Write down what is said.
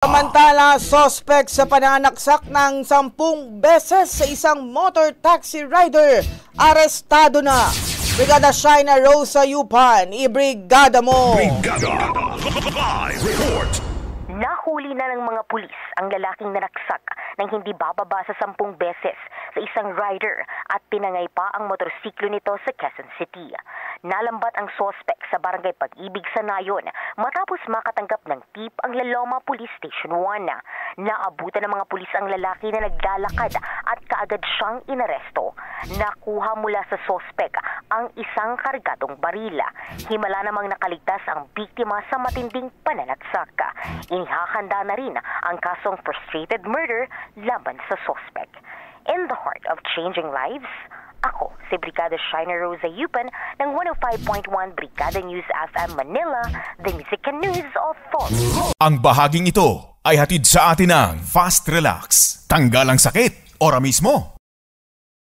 Samantala, sospek sa pananaksak ng 10 beses sa isang motor taxi rider, arestado na. Brigada Shaina Rosa Yupan, ibrigada mo! Brigada! Live report! Nahuli na ng mga pulis ang lalaking nanaksak ng hindi bababa sa 10 beses sa isang rider at tinangay pa ang motorsiklo nito sa Quezon City. Nalambat ang sospek sa Barangay Pag-ibig sa Nayon matapos makatanggap ng tip ang Laloma Police Station 1. Naabutan ng mga pulis ang lalaki na naglalakad at kaagad siyang inaresto. Nakuha mula sa sospek ang isang kargadong barila. Himala namang nakaligtas ang biktima sa matinding pananaksak. Inihahanda na rin ang kasong frustrated murder laban sa sospek. In the heart of changing lives, ako si Brigada Shaina Rosa Yupan ng 105.1 Brigada News FM Manila, the music and news authority. Ang bahaging ito ay hatid sa atin ng Fast Relax. Tanggal ang sakit, ora mismo.